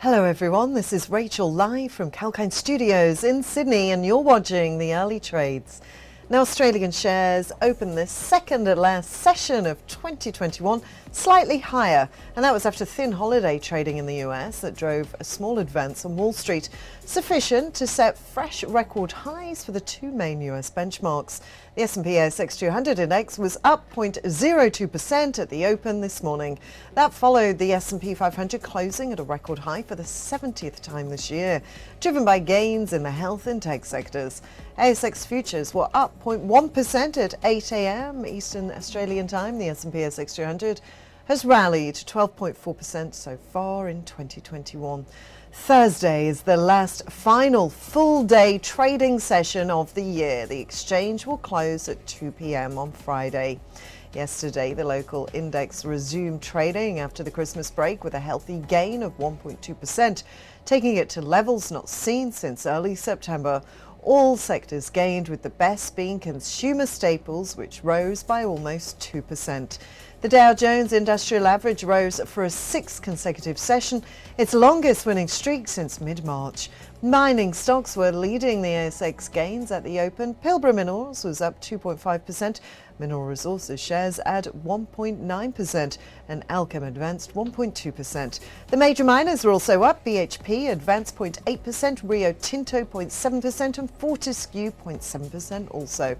Hello everyone, this is Rachel live from Allkem Studios in Sydney and you're watching the early trades. Now Australian shares opened this second and last session of 2021 slightly higher, and that was after thin holiday trading in the US that drove a small advance on Wall Street, sufficient to set fresh record highs for the two main US benchmarks. The S&P ASX 200 index was up 0.02% at the open this morning. That followed the S&P 500 closing at a record high for the 70th time this year, driven by gains in the health and tech sectors. ASX futures were up 0.1% at 8 a.m. Eastern Australian time. The S&P ASX 200 has rallied 12.4% so far in 2021. Thursday is the last final full-day trading session of the year. The exchange will close at 2 p.m. on Friday. Yesterday, the local index resumed trading after the Christmas break with a healthy gain of 1.2%, taking it to levels not seen since early September. All sectors gained, with the best being consumer staples, which rose by almost 2%. The Dow Jones Industrial Average rose for a sixth consecutive session, its longest winning streak since mid-March. Mining stocks were leading the ASX gains at the open. Pilbara Minerals was up 2.5%, Mineral Resources shares at 1.9%, and Allkem advanced 1.2%. The major miners were also up. BHP advanced 0.8%, Rio Tinto 0.7%, and Fortescue 0.7% also.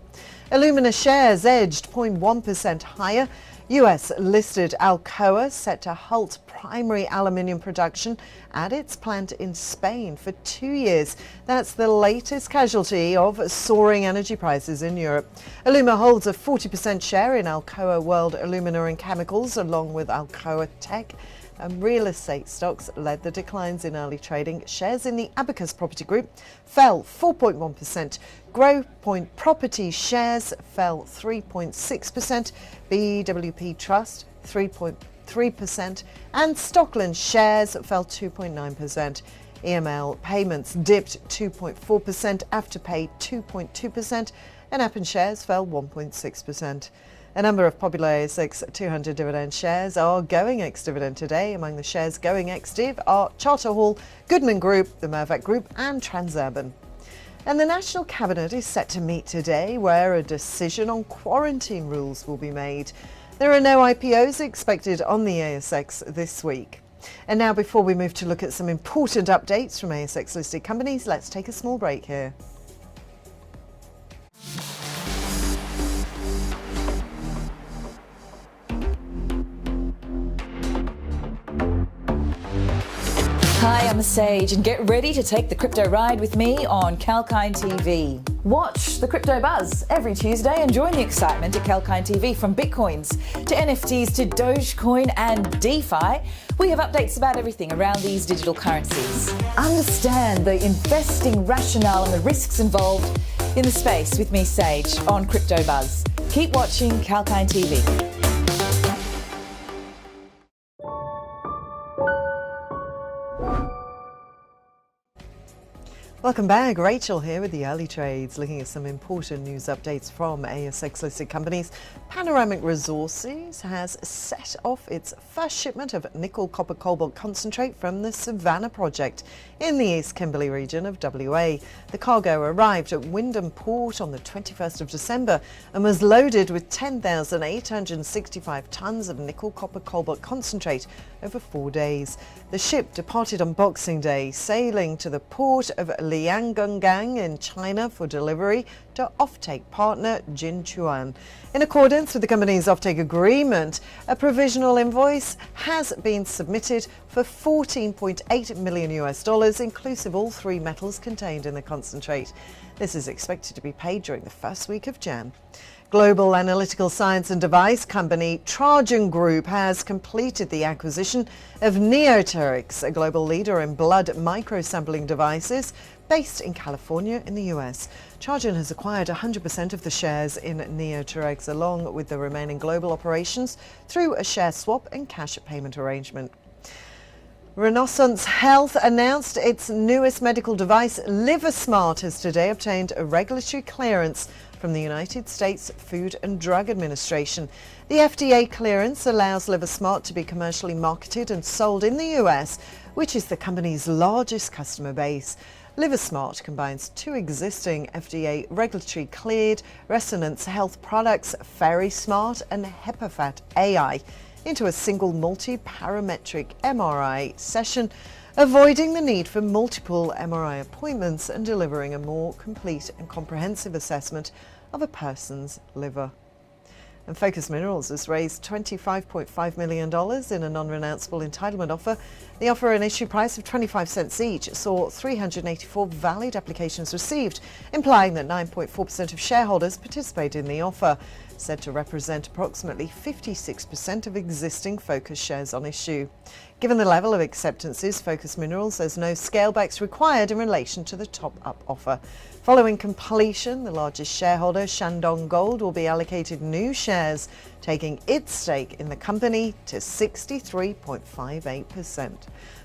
Alumina shares edged 0.1% higher. US-listed Alcoa set to halt primary aluminium production at its plant in Spain for 2 years. That's the latest casualty of soaring energy prices in Europe. Aluma holds a 40% share in Alcoa World Alumina and Chemicals, along with Alcoa Tech. And real estate stocks led the declines in early trading. Shares in the Abacus Property Group fell 4.1%. Growthpoint Property shares fell 3.6%. BWP Trust 3.3%. And Stockland shares fell 2.9%. EML Payments dipped 2.4%. Afterpay 2.2%. And Appen shares fell 1.6%. A number of popular ASX 200 dividend shares are going ex-dividend today. Among the shares going ex-div are Charter Hall, Goodman Group, the Mirvac Group and Transurban. And the National Cabinet is set to meet today, where a decision on quarantine rules will be made. There are no IPOs expected on the ASX this week. And now, before we move to look at some important updates from ASX listed companies, let's take a small break here. Hi, I'm Sage, and get ready to take the crypto ride with me on Allkem TV. Watch the Crypto Buzz every Tuesday and join the excitement at Allkem TV. From Bitcoins to NFTs to Dogecoin and DeFi, we have updates about everything around these digital currencies. Understand the investing rationale and the risks involved in the space with me, Sage, on Crypto Buzz. Keep watching Allkem TV. Welcome back, Rachel here with the early trades, looking at some important news updates from ASX listed companies. Panoramic Resources has set off its first shipment of nickel copper cobalt concentrate from the Savannah project in the East Kimberley region of WA. The cargo arrived at Wyndham Port on the 21st of December and was loaded with 10,865 tonnes of nickel copper cobalt concentrate over 4 days. The ship departed on Boxing Day, sailing to the port of Lianggang in China for delivery to offtake partner Jinchuan. In accordance with the company's offtake agreement, a provisional invoice has been submitted for $14.8 million US, inclusive all three metals contained in the concentrate. This is expected to be paid during the first week of Jan. Global analytical science and device company Trajan Group has completed the acquisition of Neoteryx, a global leader in blood microsampling devices based in California in the US. Trajan has acquired 100% of the shares in Neoteryx along with the remaining global operations through a share swap and cash payment arrangement. Renaissance Health announced its newest medical device, LiverSmart, has today obtained a regulatory clearance from the United States Food and Drug Administration. The FDA clearance allows LiverSmart to be commercially marketed and sold in the US, which is the company's largest customer base. LiverSmart combines two existing FDA regulatory cleared resonance health products, FerrySmart and HepaFat-AI, into a single multi-parametric MRI session, avoiding the need for multiple MRI appointments and delivering a more complete and comprehensive assessment of a person's liver. And Focus Minerals has raised $25.5 million in a non-renounceable entitlement offer. The offer, an issue price of 25 cents each, saw 384 valid applications received, implying that 9.4% of shareholders participated in the offer, said to represent approximately 56% of existing Focus shares on issue. Given the level of acceptances, Focus Minerals has no scalebacks required in relation to the top-up offer. Following completion, the largest shareholder, Shandong Gold, will be allocated new shares, taking its stake in the company to 63.58%.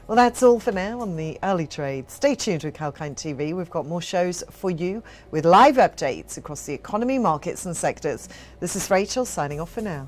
Well, that's all for now on the early trade. Stay tuned with Calkine TV. We've got more shows for you with live updates across the economy, markets and sectors. This is Rachel signing off for now.